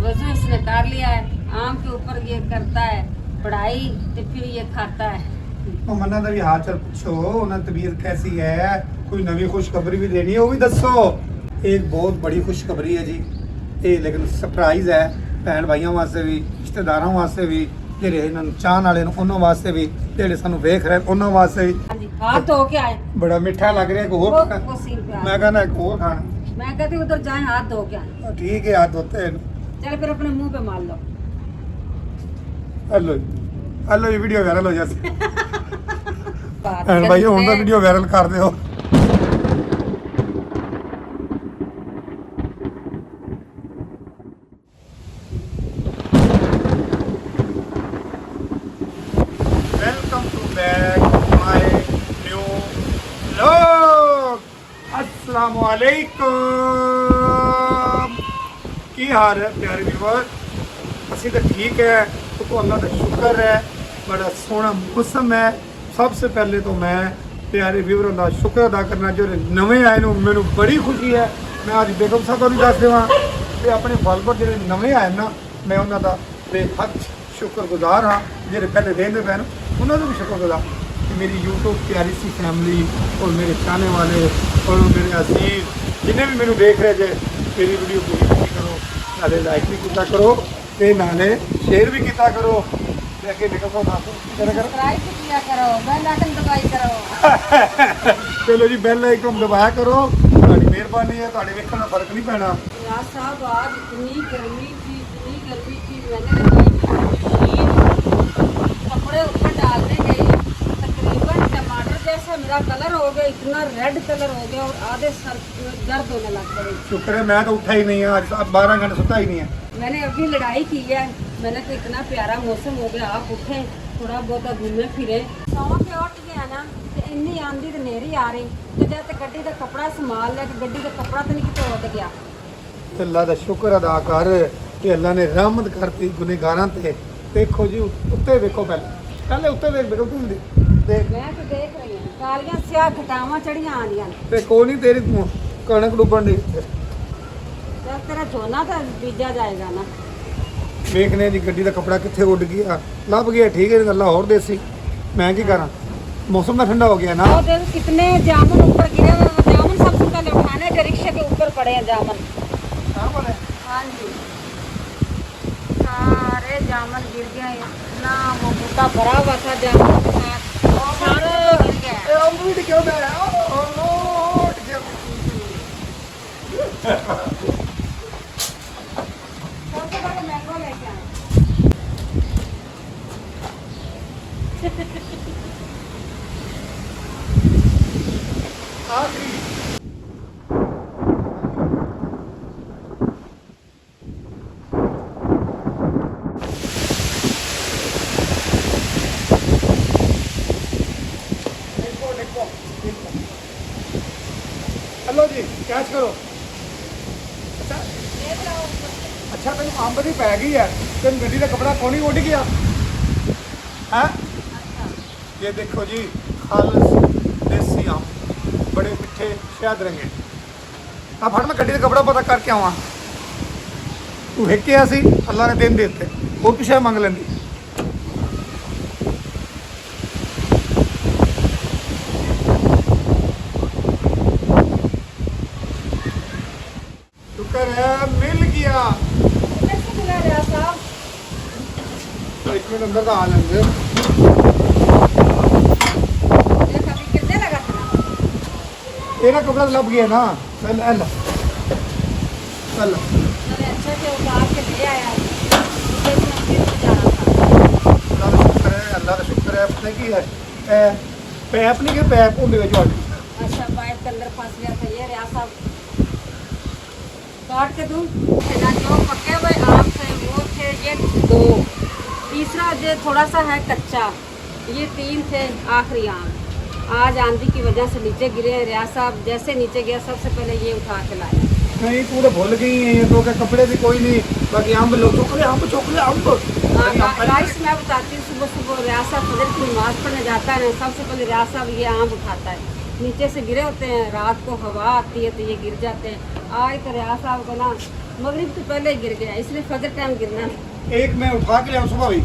वजू इसने कर लिया है, आम के ऊपर ये करता है पढ़ाई, तो फिर ये खाता है। ਉਹ ਮੰਨਾ ਦਾ ਵੀ ਹਾਲ ਚਾਲ ਪੁੱਛੋ, ਉਹਨਾਂ ਦੀ ਤਬੀਅਤ ਕੈਸੀ ਹੈ, ਕੋਈ ਨਵੀਂ ਖੁਸ਼ਖਬਰੀ ਵੀ ਦੇਣੀ ਹੈ ਉਹ ਵੀ ਦੱਸੋ। एक बहुत बड़ी खुशखबरी है जी ये, लेकिन सरप्राइज है भैन भाइयों वास्ते भी, रिश्तेदारों वास्ते भी, ਜਿਹੜੇ ਇਹਨਾਂ ਨੂੰ ਚਾਹਣ ਵਾਲੇ ਨੂੰ ਉਹਨਾਂ ਵਾਸਤੇ ਵੀ, ਜਿਹੜੇ ਸਾਨੂੰ ਵੇਖ ਰਹੇ ਉਹਨਾਂ ਵਾਸਤੇ ਵੀ। हाँ जी, हाथ धो के आए। ਬੜਾ ਮਿੱਠਾ ਲੱਗ ਰਿਹਾ, ਇੱਕ ਹੋਰ ਖਾਣਾ। वो सीन पे मैं आए। कहना एक और खाना। मैं कहती हूँ उधर जाए हाथ धो के आए। ठीक है, हाथ धोते हैं। चल फिर अपने मुंह पे मार लो। हेलो हेलो, ये वीडियो वायरल हो जाती है बात भैन भाई ਹੁਣ ਤਾਂ करते। ਵੀਡੀਓ ਵਾਇਰਲ ਕਰ ਦਿਓ। Welcome to back my new vlog. अस्सलाम वालेकुम। की हाल है प्यारे व्यूअर? ਅਸੀਂ ਤਾਂ ठीक है, तो अल्लाह का शुक्र है, बड़ा सोहना मौसम है। सबसे पहले तो मैं प्यारे व्यूअरों का शुक्र अदा करना जो नवे आए ਨੂੰ ਮੈਨੂੰ ਬੜੀ ਖੁਸ਼ੀ ਹੈ। ਮੈਂ ਅੱਜ ਬੇਗਮ ਸਾਹਿਬ ਨੂੰ ਦੱਸ ਦੇਵਾਂ ਤੇ ਆਪਣੇ ਫਾਲੋਅਰ ਜਿਹੜੇ ਨਵੇਂ ਆਏ ਨਾ, ਮੈਂ ਉਹਨਾਂ ਦਾ ਬੇਹੱਦ ਸ਼ੁਕਰਗੁਜ਼ਾਰ ਹਾਂ। ਜਿਹੜੇ ਪਹਿਲੇ ਦੇਖਦੇ ਪਏ ਨੇ ਉਹਨਾਂ ਦਾ ਵੀ ਸ਼ੁਕਰਗੁਜ਼ਾਰ कि मेरी यूट्यूब प्यारी सी फैमिली और मेरे चाहने वाले और मेरे अजीज जिन्हें भी मैंने देख रहे थे, मेरी वीडियो पूरी पूरी करो, नाले लाइक भी किया करो ते नाले शेयर भी किया करो। लेके देखो तो करो सब्सक्राइब भी किया करो, बेल आइकन दबाई करो। चलो जी, बेल आइकन दबाया करो। ਤੁਹਾਡੀ ਮਿਹਰਬਾਨੀ है, ਤੁਹਾਡੇ ਵੇਖਣ ਨਾਲ फर्क नहीं पैना। यार साहब आज इतनी गर्मी थी, मैंने लगाई मशीन, कपड़े ऊपर डालने गई, तकरीबन टमाटर जैसा मेरा कलर हो गया, इतना रेड कलर हो गया और आधे सर में दर्द होने लग पड़े। शुक्र है मैं तो उठा ही नहीं है आज, अब 12 घंटे सोता ही नहीं है। मैंने अभी लड़ाई की है, मैंने तो इतना प्यारा मौसम हो गया, आप उठे थोड़ा बहुत घूमे फिरे, सौ के उठ गया ना तो इन्नी आंधी तो नेरी आ रही, तो जब तक गड्डी का कपड़ा संभाल लिया, गड्डी का कपड़ा तो नहीं कितने उड़ गया। अल्लाह का शुक्र अदा कर कि अल्लाह ने रहमत करती गुनहगारां ते। देखो जी उत्ते देखो, पहले उत्ते देख देखो तुम देख मैं तो देख रही हूँ कालियां स्याह घटावां चढ़ियां आंदियां ने। ते कोई नहीं तेरी कणक डुबन दी। जब तेरा झोना तो बीजा जाएगा ना। ਵੇਖਨੇ ਦੀ ਗੱਡੀ ਦਾ ਕਪੜਾ ਕਿੱਥੇ ਉੱਡ ਗਿਆ, ਲੱਭ ਗਿਆ ਠੀਕ ਹੈ, ਗੱਲਾਂ ਹੋਰ ਦੇਸੀ। ਮੈਂ ਕੀ ਕਰਾਂ, मौसम तो ठंडा हो गया ना। वो देखो कितने जामुन ऊपर गिरे हुए, जामुन सबसे पहले उठाने के रिक्शे के ऊपर पड़े हैं जामुन। हाँ जी, सारे जामुन गिर गए, इतना वो बूटा भरा हुआ था जामुन का, सारे गिर गए। सबसे पहले मैंगो लेके आए। हेलो जी, कैच करो। अच्छा तेन अंब की पै गई है, तेन गड्डी का कपड़ा कौन ही उड़ गया है? ये देखो जी, खालस देसी अंब, बड़े मिठे शहद रंगे। अब फट मैं गड्डी का कपड़ा पता करके आवा। तू हेकिया सी, अल्लाह ने दिन देते, वो पिछे मंग लेंदी। शुक्र है मिल गया। कैसे मिला रहा साहब? तो एक मिनट अंदर का आ लेंगे। ये कभी कितने लगा था? तेरा कपड़ा लग गया ना। चल चल चल, मैंने अच्छे से उतार के ले आया, मुझे भी मंदिर में जाना था। अल्लाह का शुक्र है। पता की है, पैप नहीं के पैप होंगे जो अच्छा पाइप के अंदर फंस गया था। ये रहा साहब, काट के दूँ ना, जो पके हुए आम थे वो थे ये 2, तीसरा जो थोड़ा सा है कच्चा, ये 3 थे आखिरी आम। आज आंधी की वजह से नीचे गिरे। रियाज साहब जैसे नीचे गया सबसे पहले ये उठा के लाया। नहीं तू तो भूल गई है, तो क्या कपड़े भी कोई नहीं, बाकी अम्ब लो, चोकले अम्ब। राइस मैं बताती हूँ, सुबह सुबह रियाज साहब फजर की नमाज पढ़ने जाता है ना, सबसे पहले रियाज साहब ये आम उठाता है। नीचे से गिरे होते हैं, रात को हवा आती है तो ये गिर जाते हैं। आज तो रियाज साहब को ना मगरिब तो पहले ही गिर गया, इसलिए फजर टाइम गिरना नहीं। एक मैं उठा के लिया सुबह भी,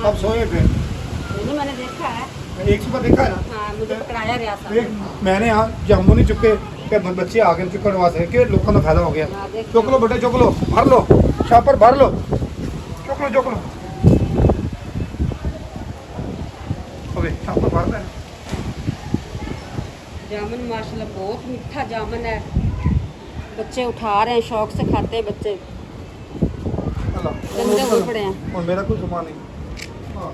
अब सोए थे। नहीं, मैंने देखा है। एक सुबह देखा है ना। हाँ, मुझे पकड़ाया गया था। देख मैंने यहाँ जामू नहीं चुके कि बच्चे आ गए चुकने वास्ते कि लोगों का फायदा हो गया। हाँ, देख चुक लो बेटे, चुक लो, भर लो छापर, भर लो, चुक लो, चुक लो। अबे छापर भरना है। जामुन माशाल्लाह बहुत मीठा जामुन है, बच्चे उठा रहे हैं, शौक से खाते हैं बच्चे। गंदे हो पड़े हैं। और मेरा कोई सामान नहीं। हाँ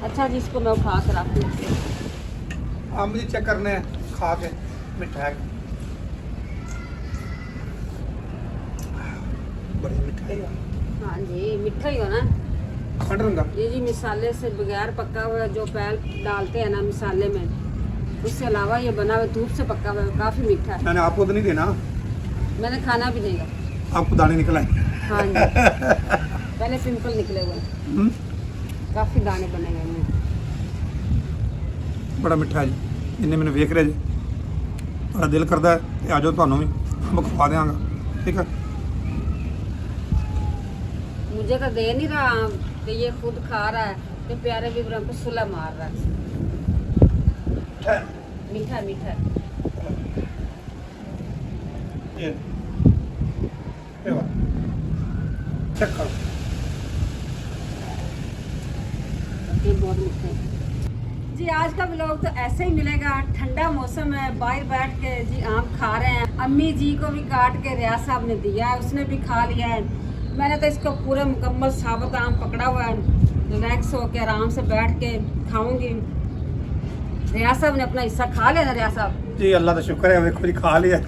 अच्छा जी, इसको मैं उठा कर रखती हूँ। अम्ब जी चेक करने हैं, खा के मिठा है, बड़ी मिठाई है। हाँ जी, मीठा ही हो ना। खंड रंगा ये जी मिसाले से बगैर पका हुआ जो पैल डालते हैं ना मिसाले में, उसके अलावा ये बना हुआ धूप से पका हुआ है, काफ़ी मीठा है। मैंने आपको तो नहीं देना, मैंने खाना भी देगा। आपको दाने निकल आए। हाँ जी, पहले सिंपल निकले हुए, काफ़ी दाने बने हुए हैं। बड़ा मिठा है जी, इन्हें मैंने वेख रहे जी, बड़ा दिल करता है कि आ जाओ ਤੁਹਾਨੂੰ ਵੀ मैं खवा देंगा, ठीक है। मुझे तो दे नहीं रहा कि ये खुद खा रहा है, तो प्यारे विवरण पे सुला मार रहा है। मीठा मीठा ये चेक करो, ये बहुत मीठा है जी। आज का ब्लॉग तो ऐसे ही मिलेगा। ठंडा मौसम है, बाहर बैठ के जी आम खा रहे हैं। अम्मी जी को भी काट के रियाज साहब ने दिया है, उसने भी खा लिया है। मैंने तो इसको पूरा मुकम्मल साबुत आम पकड़ा हुआ है, रिलैक्स होकर आराम से बैठ के खाऊंगी। रियाज साहब ने अपना हिस्सा खा लिया ना रियाज साहब? जी अल्लाह का शुक्र है, देखो जी खा लिया।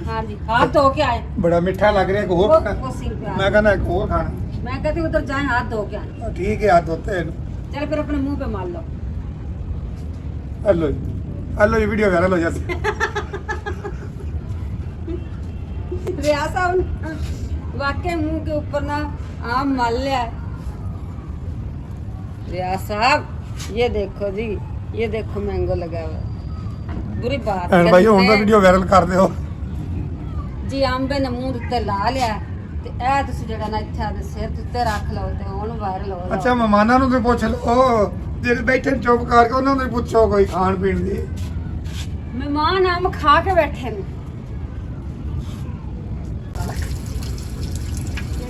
हाँ जी, हाथ धो के आए। बड़ा मीठा लग रहा है, एक और खाना। वो सिंह पे आए। मैं कहना एक और खाना। मैं कहती हूँ उधर जाए हाथ धो के आए। ठीक है, हाथ धोते हैं। चल फिर अपने मुंह पे मार लो। हेलो हेलो, ये वीडियो वायरल हो जाती। रियाज साहब ने वाकई मुंह के ऊपर ना आम मार लिया है। रियाज साहब ये देखो जी, ये देखो मैंगो लगा हुआ है। बुरी बात ਐਨ ਭਾਈ ਹੁਣ ਤਾਂ ਵੀਡੀਓ ਵਾਇਰਲ ਕਰ ਦਿਓ ਜੀ। ਆਂਬੇ ਨੇ ਮੂੰਹ ਉੱਤੇ ਲਾ ਲਿਆ ਤੇ ਇਹ ਤੁਸੀਂ ਜਿਹੜਾ ਨਾ ਇੱਥੇ ਦੇ ਸਿਰ ਦੇ ਉੱਤੇ ਰੱਖ ਲਓ ਤੇ ਹੁਣ ਵਾਇਰਲ ਹੋ ਰਿਹਾ। ਅੱਛਾ ਮਹਿਮਾਨਾਂ ਨੂੰ ਤੇ ਪੁੱਛ ਲਓ, ਜਿਹੜੇ ਬੈਠੇ ਚੁੱਪ ਕਰਕੇ ਉਹਨਾਂ ਨੂੰ ਪੁੱਛੋ ਕੋਈ ਖਾਣ ਪੀਣ ਦੀ। ਮਹਿਮਾਨ ਆਮ ਖਾ ਕੇ ਬੈਠੇ ਨੇ।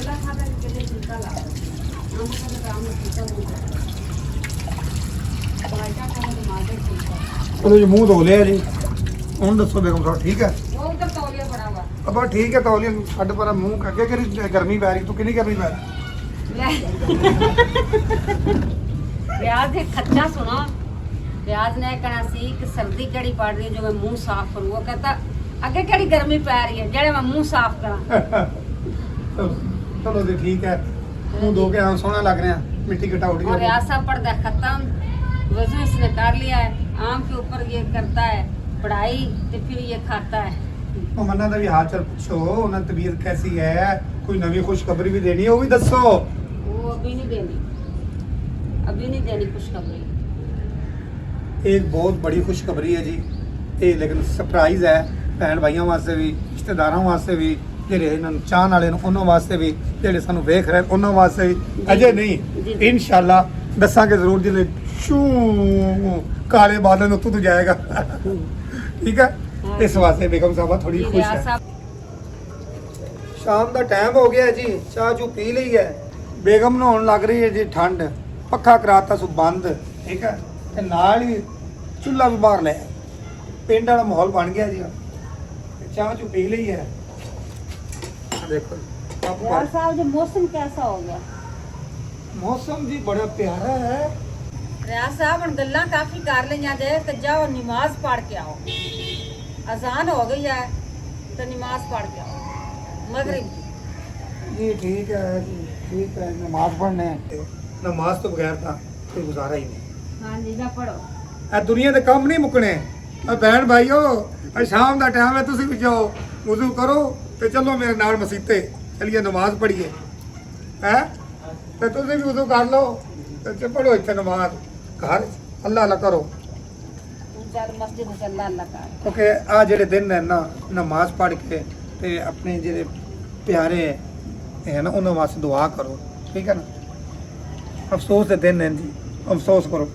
केला खाता है, केले छिलका ला आम का काम में छिलका नहीं करता। बाइका खाना तो मार दे छिलका। ਚਲੋ ਜੀ ਮੂੰਹ ਧੋ ਲਿਆ ਜੀ, ਹੁਣ ਦੱਸੋ ਬੇਗਮ ਸਾਹਿਬ ਠੀਕ ਹੈ? वो उधर तौलिया पड़ा हुआ ਅਬਾ ਠੀਕ ਹੈ, ਤੌਲੀਆ ਛੱਡ ਪਰ ਮੂੰਹ ਅੱਗੇ ਕਰੀ, ਗਰਮੀ ਪੈ ਰਹੀ, ਤੂੰ ਕਿੰਨੀ ਗਰਮੀ ਪੈ ਰਹੀ? रियाज ने खच्चा सुना। रियाज ने कहना सी कि सर्दी केड़ी पड़ रही है जो मैं मुंह साफ करूँ। वो कहता अगे केड़ी गर्मी पै रही है जेड़े मैं मुंह साफ करा। ਚਲੋ ਜੀ ਠੀਕ ਹੈ, ਮੂੰਹ ਧੋ ਕੇ ਆਮ ਸੋਹਣਾ ਲੱਗ ਰਿਹਾ, ਮਿੱਟੀ ਘਟਾ ਉੱਡ और ਗਈ। रियाज साहब पर्दा खत्म, वजू इसने कर लिया है। आम के ऊपर ये करता है पढ़ाई तो फिर ये खाता है। ਉਹ ਮੰਨਾ ਦਾ ਵੀ ਹਾਲ ਚਾਲ ਪੁੱਛੋ, ਉਹਨਾਂ ਦੀ ਤਬੀਅਤ ਕੈਸੀ ਹੈ, ਕੋਈ ਨਵੀਂ ਖੁਸ਼ਖਬਰੀ ਵੀ ਦੇਣੀ ਹੈ ਉਹ ਵੀ ਦੱਸੋ। वो अभी नहीं देनी, अभी नहीं देनी खुशखबरी। एक बहुत बड़ी खुशखबरी है जी ये, लेकिन सरप्राइज है भैन भाइयों वास्ते भी, रिश्तेदारों वास्ते भी, ਜਿਹੜੇ ਇਹਨਾਂ ਨੂੰ ਚਾਹਣ ਵਾਲੇ ਨੂੰ ਉਹਨਾਂ ਵਾਸਤੇ ਵੀ, ਜਿਹੜੇ ਸਾਨੂੰ ਵੇਖ ਰਹੇ ਉਹਨਾਂ ਵਾਸਤੇ ਵੀ। ਅਜੇ ਨਹੀਂ, ਇਨਸ਼ਾਅੱਲਾ ਦੱਸਾਂਗੇ ਜ਼ਰੂਰ ਜਿਹੜੇ ਸ਼ੂ ਕਾਲੇ ਬਾਦਲ ਨੂੰ ਤੁੱਤ ਜਾਏਗਾ। ਠੀਕ ਹੈ, ਇਸ ਵਾਸਤੇ ਬੇਗਮ ਸਾਹਿਬਾ ਥੋੜੀ ਖੁਸ਼ रियाज ਹੈ। साहब ਸ਼ਾਮ ਦਾ ਟਾਈਮ ਹੋ ਗਿਆ ਜੀ, ਚਾਹ ਚੂ ਪੀ ਲਈ ਹੈ। ਬੇਗਮ ਨੂੰ ਹੋਣ ਲੱਗ ਰਹੀ ਹੈ ਜੀ ਠੰਡ, ਪੱਖਾ ਕਰਾਤਾ ਸੋ ਬੰਦ, ਠੀਕ ਹੈ, ਤੇ ਨਾਲ ਹੀ ਚੁੱਲ੍ਹਾ ਵੀ ਬਾਹਰ ਲਿਆ। ਪਿੰਡ ਵਾਲਾ ਮਾਹੌਲ ਬਣ ਗਿਆ ਜੀ। ਤੇ ਚਾਹ ਚੂ ਪੀ ਲਈ ਹੈ। ਦੇਖੋ ਕੱਪ रियाज ਭਰ। साहब जो मौसम कैसा हो गया? मौसम जी बड़ा प्यारा है। रियाज साहब हम गल्ला काफी कर लिया जे ते जाओ नमाज पढ़ के आओ। अजान हो गई है तो नमाज पढ़ के आओ मगरिब की। जी ठीक है जी, ठीक है, नमाज पढ़ने हैं। नमाज तो बगैर था कोई गुजारा ही नहीं। हाँ जी जा पढ़ो। ਇਹ ਦੁਨੀਆ ਦੇ ਕੰਮ ਨਹੀਂ ਮੁੱਕਣੇ। ਆ ਭੈਣ ਭਾਈਓ, ਆ ਸ਼ਾਮ ਦਾ ਟਾਈਮ ਹੈ, ਤੁਸੀਂ ਵੀ ਜਾਓ ਵਜ਼ੂ ਕਰੋ ਤੇ ਚਲੋ ਮੇਰੇ ਨਾਲ ਮਸੀਤੇ ਚਲੀਏ ਨਮਾਜ਼ ਪੜ੍ਹੀਏ। ਹੈ ਤੇ ਤੁਸੀਂ ਵੀ ਵਜ਼ੂ ਕਰ ਲਓ ਤੇ ਪੜ੍ਹੋ ਇੱਥੇ ਨਮਾਜ਼ ਘਰ, ਅੱਲਾ ਅੱਲਾ ਕਰੋ। चल मस्जिद से अल्लाह अल्लाह का। ਕਿਉਂਕਿ ਆ ਜਿਹੜੇ ਦਿਨ ਨੇ ਨਾ, ਨਮਾਜ਼ ਪੜ੍ਹ ਕੇ ਤੇ ਆਪਣੇ ਜਿਹੜੇ ਪਿਆਰੇ ਹੈ ਨਾ ਉਹਨਾਂ ਵਾਸਤੇ ਦੁਆ ਕਰੋ, ਠੀਕ ਹੈ ਨਾ। ਅਫਸੋਸ ਦੇ ਦਿਨ ਨੇ ਜੀ, ਅਫਸੋਸ ਕਰੋ।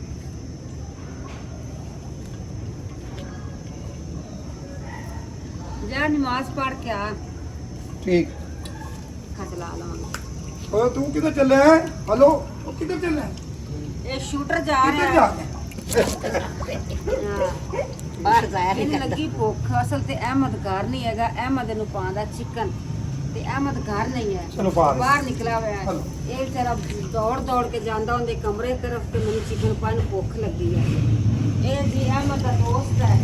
ਜਾ ਨਮਾਜ਼ ਪੜ੍ਹ ਕੇ ਆ, ਠੀਕ। ਖਜਲਾ ਲਵਾਂਗੇ। ਓਏ ਤੂੰ ਕਿੱਧਰ ਚੱਲਿਆ ਹੈ? ਹਲੋ, ਉਹ ਕਿੱਧਰ ਚੱਲਿਆ ਹੈ? ਇਹ ਸ਼ੂਟਰ ਜਾ ਕਿੱਧਰ ਰਿਹਾ ਜਾ ਹਾਂ, ਬਾਹਰ ਜਾ ਰਿਹਾ। ਇਹਨੂੰ ਲੱਗੀ ਭੁੱਖ। ਅਸਲ ਤੇ ਅਹਿਮਦ ਘਰ ਨਹੀਂ ਹੈਗਾ, ਅਹਿਮਦ ਨੂੰ ਪਾਉਂਦਾ ਚਿਕਨ ਤੇ ਅਹਿਮਦ ਘਰ ਨਹੀਂ ਹੈ। ਚਲੋ ਬਾਹਰ ਨਿਕਲਿਆ ਹੋਇਆ ਹੈ। ਚਲੋ। ਇਹ ਵਿਚਾਰਾ ਦੌੜ ਦੌੜ ਕੇ ਜਾਂਦਾ ਉਹਦੇ ਕਮਰੇ ਤਰਫ ਤੇ ਮੈਨੂੰ ਚਿਕਨ ਪਾਣ ਭੁੱਖ ਲੱਗੀ ਹੈ। ਇਹ ਜੀ ਅਹਿਮਦ ਦਾ ਦੋਸਤ ਹੈ।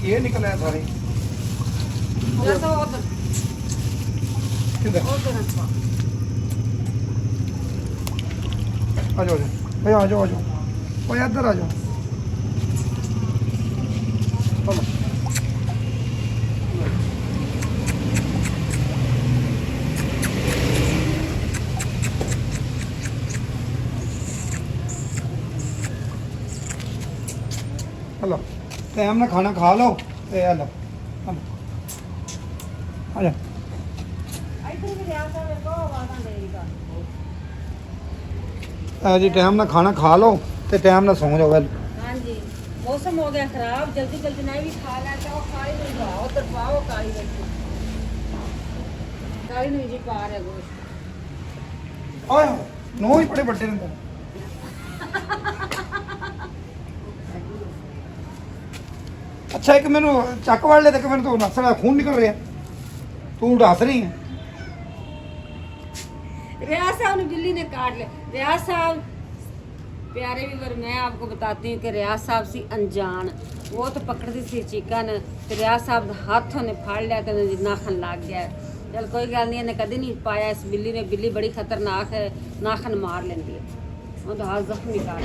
ये निकला है सारे जैसा उधर किधर उधर रखवा। आ जाओ भैया, आ जाओ भैया, इधर आ जाओ। चलो। हेलो, टाइम ना खाना खा लो ते हेलो आ जा। इधर भी रियाज साहब को आवाज़ देगा। जी टाइम ना खाना खा लो ते टाइम ना सो जाओ। वेल हाँ जी, मौसम हो गया खराब, जल्दी जल्दी नहीं भी खा लेते हो। काली नहीं खाओ, उधर पाओ काली नहीं, काली नहीं जी पा रहे गोश्त। आए नो ही बड़े बड़े रहते। अच्छा एक मैनू चक वाड़ ले, मैंने तो नस रहा खून निकल रहा, तू डस रही है। रियाज साहब ने बिल्ली ने काट लिया। रियाज साहब प्यारे व्यूअर, मैं आपको बताती हूँ कि रियाज साहब सी अनजान, वो तो पकड़ती सी चिकन, तो रियाज साहब हाथों ने फाड़ लिया तो नाखन लग गया। चल कोई गल नहीं, इन्हें कभी नहीं पाया इस बिल्ली ने। बिल्ली बड़ी खतरनाक है, नाखन मार लेंदी है। वो तो हाथ जख्मी काट।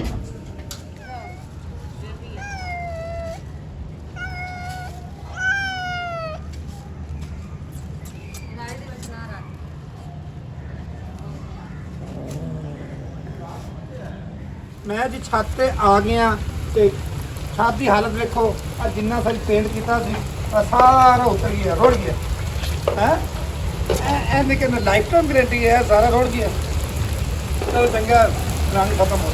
मैं जी छत पे आ गया ते छत की हालत देखो, जिन्ना सारी पेंट किया सारा उतर गया, रुड़ गया है। लेकिन लाइफ टाइम गारंटी है, सारा रुड़ गया। चलो चंगा, रंग खत्म हो।